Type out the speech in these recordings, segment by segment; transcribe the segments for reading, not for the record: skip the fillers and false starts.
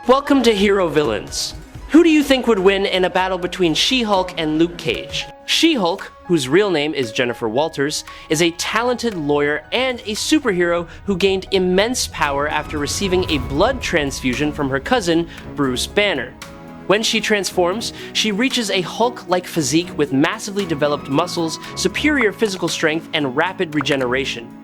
Welcome to Hero Villains. Who do you think would win in a battle between She-Hulk and Luke Cage? She-Hulk, whose real name is Jennifer Walters, is a talented lawyer and a superhero who gained immense power after receiving a blood transfusion from her cousin, Bruce Banner. When she transforms, she reaches a Hulk-like physique with massively developed muscles, superior physical strength, and rapid regeneration.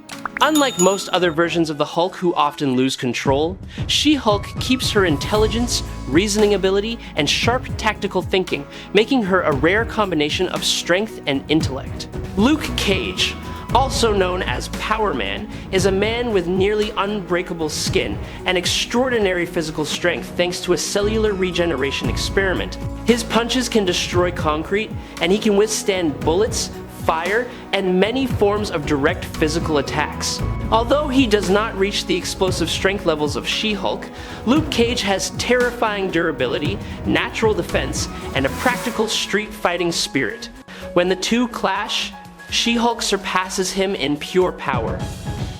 Unlike most other versions of the Hulk who often lose control, She-Hulk keeps her intelligence, reasoning ability, and sharp tactical thinking, making her a rare combination of strength and intellect. Luke Cage, also known as Power Man, is a man with nearly unbreakable skin and extraordinary physical strength thanks to a cellular regeneration experiment. His punches can destroy concrete, and he can withstand bullets, fire, and many forms of direct physical attacks. Although he does not reach the explosive strength levels of She-Hulk, Luke Cage has terrifying durability, natural defense, and a practical street fighting spirit. When the two clash, She-Hulk surpasses him in pure power,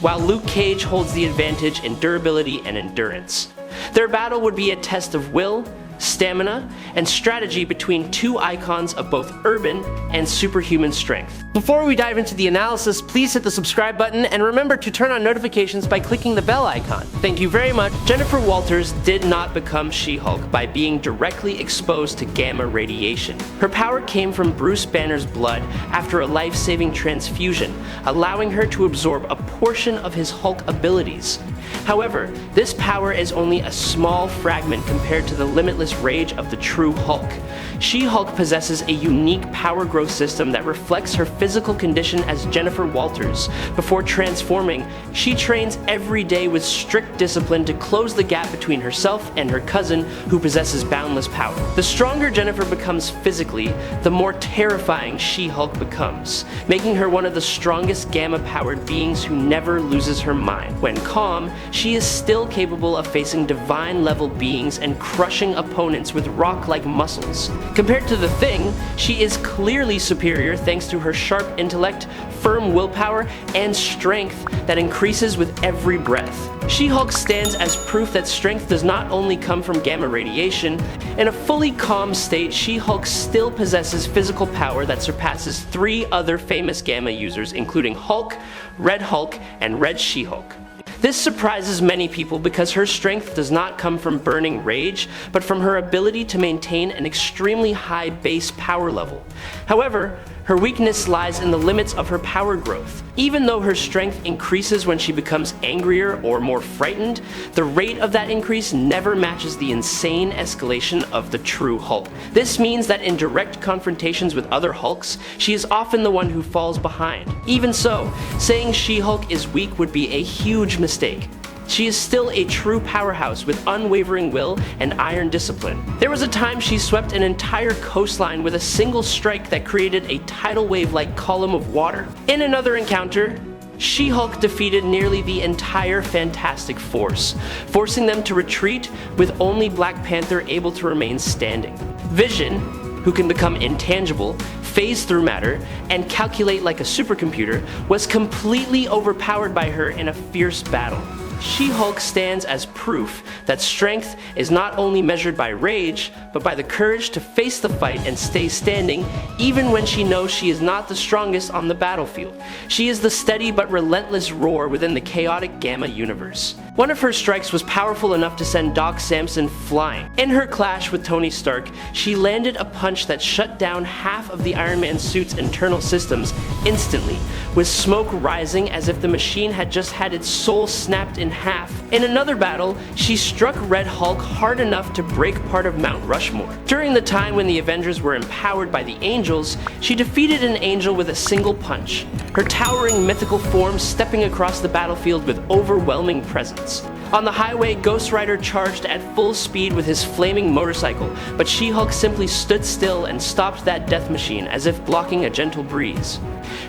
while Luke Cage holds the advantage in durability and endurance. Their battle would be a test of will, stamina, and strategy between two icons of both urban and superhuman strength. Before we dive into the analysis, please hit the subscribe button and remember to turn on notifications by clicking the bell icon. Thank you very much. Jennifer Walters did not become She-Hulk by being directly exposed to gamma radiation. Her power came from Bruce Banner's blood after a life-saving transfusion, allowing her to absorb a portion of his Hulk abilities. However, this power is only a small fragment compared to the limitless rage of the true Hulk. She-Hulk possesses a unique power growth system that reflects her physical condition as Jennifer Walters. Before transforming, she trains every day with strict discipline to close the gap between herself and her cousin, who possesses boundless power. The stronger Jennifer becomes physically, the more terrifying She-Hulk becomes, making her one of the strongest gamma-powered beings who never loses her mind. When calm, she is still capable of facing divine-level beings and crushing opponents with rock-like muscles. Compared to the Thing, she is clearly superior thanks to her sharp intellect, firm willpower, and strength that increases with every breath. She-Hulk stands as proof that strength does not only come from gamma radiation. In a fully calm state, She-Hulk still possesses physical power that surpasses 3 other famous gamma users, including Hulk, Red Hulk, and Red She-Hulk. This surprises many people because her strength does not come from burning rage, but from her ability to maintain an extremely high base power level. However, her weakness lies in the limits of her power growth. Even though her strength increases when she becomes angrier or more frightened, the rate of that increase never matches the insane escalation of the true Hulk. This means that in direct confrontations with other Hulks, she is often the one who falls behind. Even so, saying She-Hulk is weak would be a huge mistake. She is still a true powerhouse with unwavering will and iron discipline. There was a time she swept an entire coastline with a single strike that created a tidal wave-like column of water. In another encounter, She-Hulk defeated nearly the entire Fantastic Force, forcing them to retreat with only Black Panther able to remain standing. Vision, who can become intangible, phase through matter, and calculate like a supercomputer, was completely overpowered by her in a fierce battle. She-Hulk stands as proof that strength is not only measured by rage, but by the courage to face the fight and stay standing even when she knows she is not the strongest on the battlefield. She is the steady but relentless roar within the chaotic Gamma universe. One of her strikes was powerful enough to send Doc Samson flying. In her clash with Tony Stark, she landed a punch that shut down half of the Iron Man suit's internal systems instantly, with smoke rising as if the machine had just had its soul snapped in half. In another battle, she struck Red Hulk hard enough to break part of Mount Rushmore. During the time when the Avengers were empowered by the Angels, she defeated an Angel with a single punch, her towering mythical form stepping across the battlefield with overwhelming presence. On the highway, Ghost Rider charged at full speed with his flaming motorcycle, but She-Hulk simply stood still and stopped that death machine as if blocking a gentle breeze.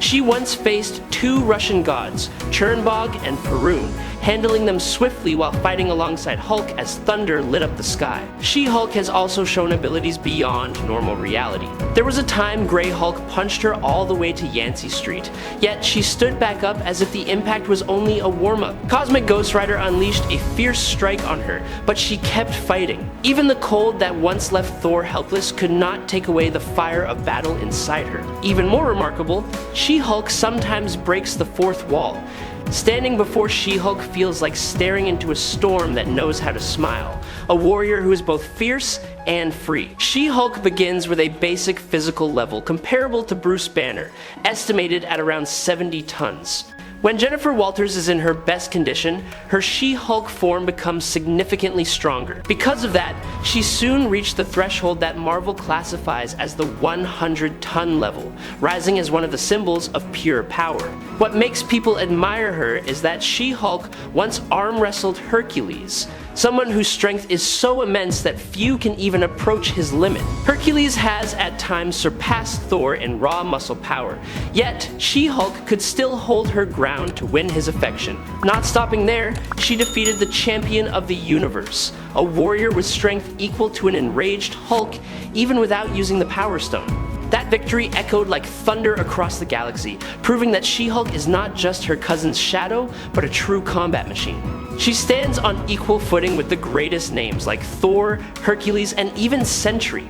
She once faced 2 Russian gods, Chernbog and Perun, handling them swiftly while fighting alongside Hulk as thunder lit up the sky. She-Hulk has also shown abilities beyond normal reality. There was a time Grey Hulk punched her all the way to Yancey Street, yet she stood back up as if the impact was only a warm-up. Cosmic Ghost Rider unleashed a a fierce strike on her, but she kept fighting. Even the cold that once left Thor helpless could not take away the fire of battle inside her. Even more remarkable, She-Hulk sometimes breaks the fourth wall. Standing before She-Hulk feels like staring into a storm that knows how to smile. A warrior who is both fierce and free. She-Hulk begins with a basic physical level comparable to Bruce Banner, estimated at around 70 tons. When Jennifer Walters is in her best condition, her She-Hulk form becomes significantly stronger. Because of that, she soon reached the threshold that Marvel classifies as the 100-ton level, rising as one of the symbols of pure power. What makes people admire her is that She-Hulk once arm wrestled Hercules, someone whose strength is so immense that few can even approach his limit. Hercules has at times surpassed Thor in raw muscle power, yet She-Hulk could still hold her ground to win his affection. Not stopping there, she defeated the champion of the universe, a warrior with strength equal to an enraged Hulk even without using the Power Stone. That victory echoed like thunder across the galaxy, proving that She-Hulk is not just her cousin's shadow, but a true combat machine. She stands on equal footing with the greatest names like Thor, Hercules, and even Sentry.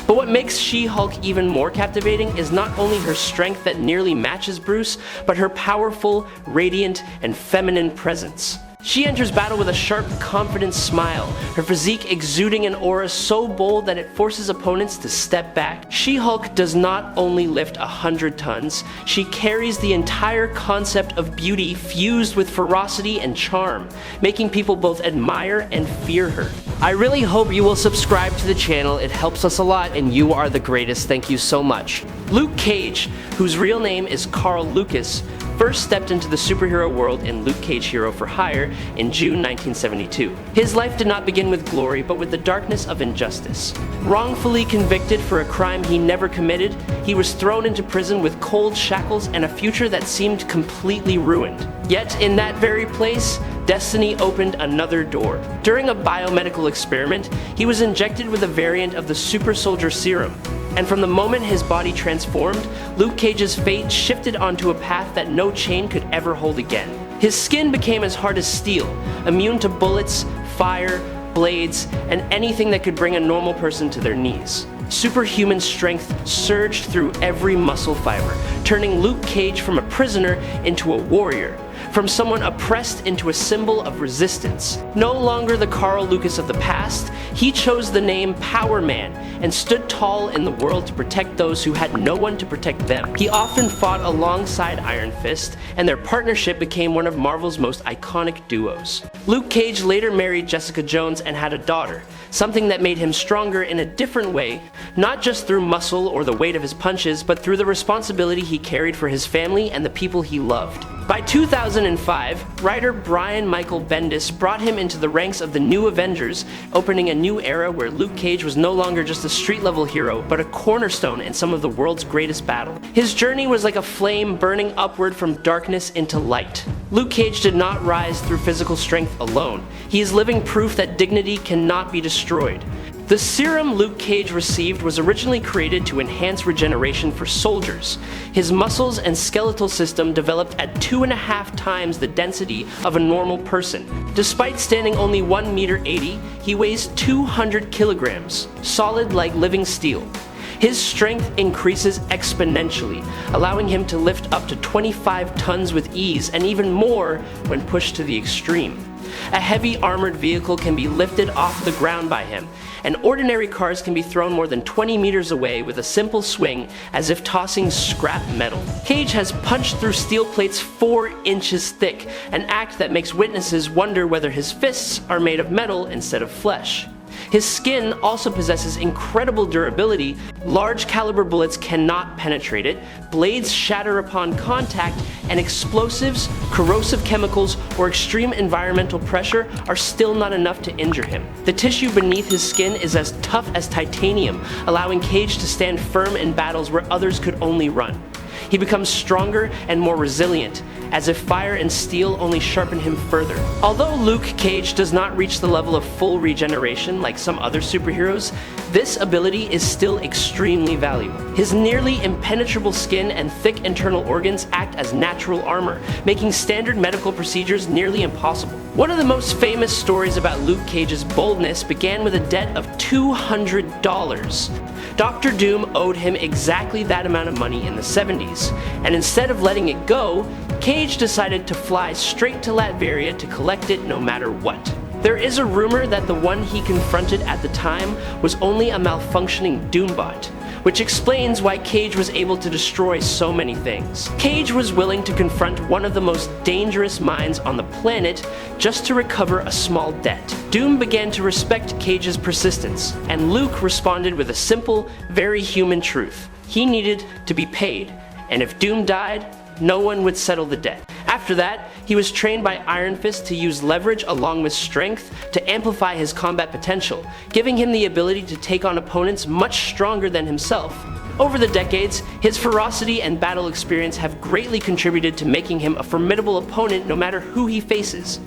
But what makes She-Hulk even more captivating is not only her strength that nearly matches Bruce, but her powerful, radiant, and feminine presence. She enters battle with a sharp, confident smile, her physique exuding an aura so bold that it forces opponents to step back. She-Hulk does not only lift 100 tons, she carries the entire concept of beauty fused with ferocity and charm, making people both admire and fear her. I really hope you will subscribe to the channel, it helps us a lot and you are the greatest, thank you so much. Luke Cage, whose real name is Carl Lucas, first stepped into the superhero world in Luke Cage Hero for Hire in June 1972. His life did not begin with glory, but with the darkness of injustice. Wrongfully convicted for a crime he never committed, he was thrown into prison with cold shackles and a future that seemed completely ruined. Yet, in that very place, destiny opened another door. During a biomedical experiment, he was injected with a variant of the super soldier serum. And from the moment his body transformed, Luke Cage's fate shifted onto a path that no chain could ever hold again. His skin became as hard as steel, immune to bullets, fire, blades, and anything that could bring a normal person to their knees. Superhuman strength surged through every muscle fiber, turning Luke Cage from a prisoner into a warrior, from someone oppressed into a symbol of resistance. No longer the Carl Lucas of the past, he chose the name Power Man and stood tall in the world to protect those who had no one to protect them. He often fought alongside Iron Fist, and their partnership became one of Marvel's most iconic duos. Luke Cage later married Jessica Jones and had a daughter, something that made him stronger in a different way, not just through muscle or the weight of his punches, but through the responsibility he carried for his family and the people he loved. By 2005, writer Brian Michael Bendis brought him into the ranks of the New Avengers, opening a new era where Luke Cage was no longer just a street-level hero, but a cornerstone in some of the world's greatest battles. His journey was like a flame burning upward from darkness into light. Luke Cage did not rise through physical strength alone. He is living proof that dignity cannot be destroyed. The serum Luke Cage received was originally created to enhance regeneration for soldiers. His muscles and skeletal system developed at 2.5 times the density of a normal person. Despite standing only 1.80 meters, he weighs 200 kilograms, solid like living steel. His strength increases exponentially, allowing him to lift up to 25 tons with ease and even more when pushed to the extreme. A heavy armored vehicle can be lifted off the ground by him, and ordinary cars can be thrown more than 20 meters away with a simple swing as if tossing scrap metal. Cage has punched through steel plates 4 inches thick, an act that makes witnesses wonder whether his fists are made of metal instead of flesh. His skin also possesses incredible durability. Large caliber bullets cannot penetrate it, blades shatter upon contact, and explosives, corrosive chemicals, or extreme environmental pressure are still not enough to injure him. The tissue beneath his skin is as tough as titanium, allowing Cage to stand firm in battles where others could only run. He becomes stronger and more resilient, as if fire and steel only sharpen him further. Although Luke Cage does not reach the level of full regeneration like some other superheroes, this ability is still extremely valuable. His nearly impenetrable skin and thick internal organs act as natural armor, making standard medical procedures nearly impossible. One of the most famous stories about Luke Cage's boldness began with a debt of $200. Dr. Doom owed him exactly that amount of money in the 70s, and instead of letting it go, Cage decided to fly straight to Latveria to collect it no matter what. There is a rumor that the one he confronted at the time was only a malfunctioning Doombot, which explains why Cage was able to destroy so many things. Cage was willing to confront one of the most dangerous minds on the planet just to recover a small debt. Doom began to respect Cage's persistence, and Luke responded with a simple, very human truth. He needed to be paid, and if Doom died, no one would settle the debt. After that, he was trained by Iron Fist to use leverage along with strength to amplify his combat potential, giving him the ability to take on opponents much stronger than himself. Over the decades, his ferocity and battle experience have greatly contributed to making him a formidable opponent no matter who he faces.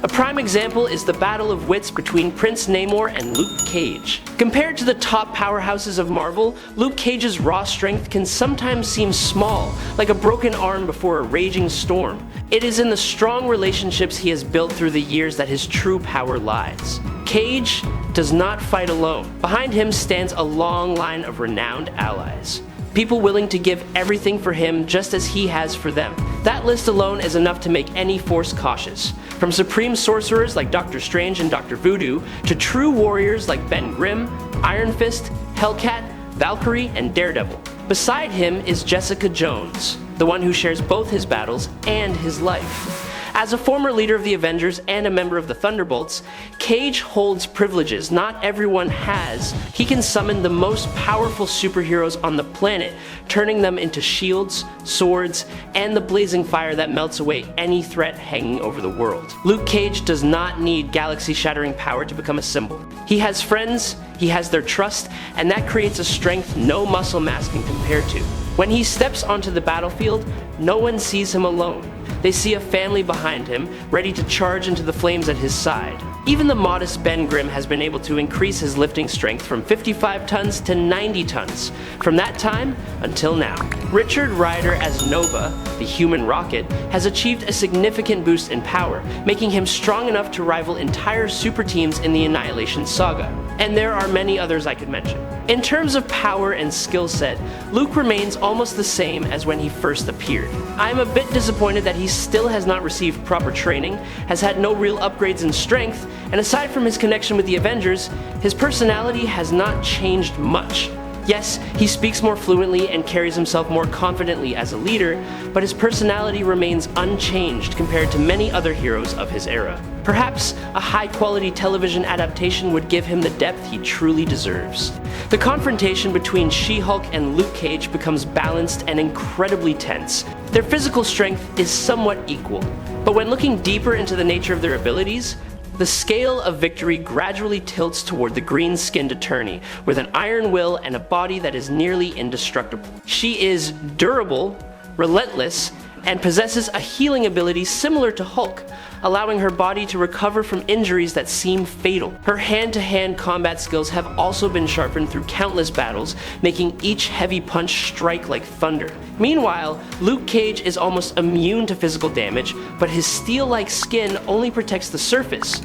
A prime example is the battle of wits between Prince Namor and Luke Cage. Compared to the top powerhouses of Marvel, Luke Cage's raw strength can sometimes seem small, like a broken arm before a raging storm. It is in the strong relationships he has built through the years that his true power lies. Cage does not fight alone. Behind him stands a long line of renowned allies. People willing to give everything for him just as he has for them. That list alone is enough to make any force cautious. From supreme sorcerers like Doctor Strange and Dr. Voodoo, to true warriors like Ben Grimm, Iron Fist, Hellcat, Valkyrie, and Daredevil. Beside him is Jessica Jones, the one who shares both his battles and his life. As a former leader of the Avengers and a member of the Thunderbolts, Cage holds privileges not everyone has. He can summon the most powerful superheroes on the planet, turning them into shields, swords, and the blazing fire that melts away any threat hanging over the world. Luke Cage does not need galaxy-shattering power to become a symbol. He has friends, he has their trust, and that creates a strength no muscle mass can compare to. When he steps onto the battlefield, no one sees him alone. They see a family behind him, ready to charge into the flames at his side. Even the modest Ben Grimm has been able to increase his lifting strength from 55 tons to 90 tons, from that time until now. Richard Rider as Nova, the human rocket, has achieved a significant boost in power, making him strong enough to rival entire super teams in the Annihilation Saga. And there are many others I could mention. In terms of power and skill set, Luke remains almost the same as when he first appeared. I am a bit disappointed that he still has not received proper training, has had no real upgrades in strength, and aside from his connection with the Avengers, his personality has not changed much. Yes, he speaks more fluently and carries himself more confidently as a leader, but his personality remains unchanged compared to many other heroes of his era. Perhaps a high-quality television adaptation would give him the depth he truly deserves. The confrontation between She-Hulk and Luke Cage becomes balanced and incredibly tense. Their physical strength is somewhat equal, but when looking deeper into the nature of their abilities, the scale of victory gradually tilts toward the green-skinned attorney, with an iron will and a body that is nearly indestructible. She is durable, relentless, and possesses a healing ability similar to Hulk, allowing her body to recover from injuries that seem fatal. Her hand-to-hand combat skills have also been sharpened through countless battles, making each heavy punch strike like thunder. Meanwhile, Luke Cage is almost immune to physical damage, but his steel-like skin only protects the surface.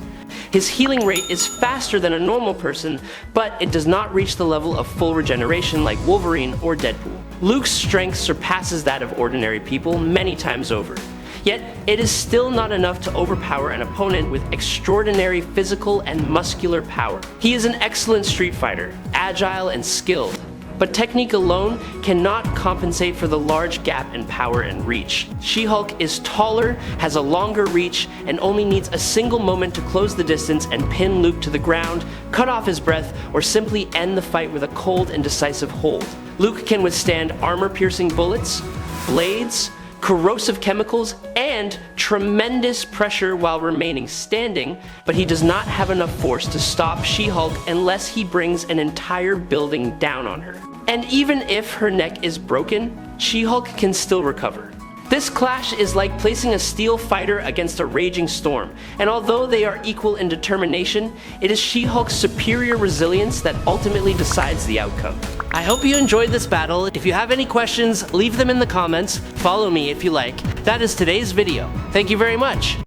His healing rate is faster than a normal person, but it does not reach the level of full regeneration like Wolverine or Deadpool. Luke's strength surpasses that of ordinary people many times over. Yet, it is still not enough to overpower an opponent with extraordinary physical and muscular power. He is an excellent street fighter, agile and skilled, but technique alone cannot compensate for the large gap in power and reach. She-Hulk is taller, has a longer reach, and only needs a single moment to close the distance and pin Luke to the ground, cut off his breath, or simply end the fight with a cold and decisive hold. Luke can withstand armor-piercing bullets, blades, corrosive chemicals, and tremendous pressure while remaining standing, but he does not have enough force to stop She-Hulk unless he brings an entire building down on her. And even if her neck is broken, She-Hulk can still recover. This clash is like placing a steel fighter against a raging storm, and although they are equal in determination, it is She-Hulk's superior resilience that ultimately decides the outcome. I hope you enjoyed this battle. If you have any questions, leave them in the comments. Follow me if you like. That is today's video. Thank you very much.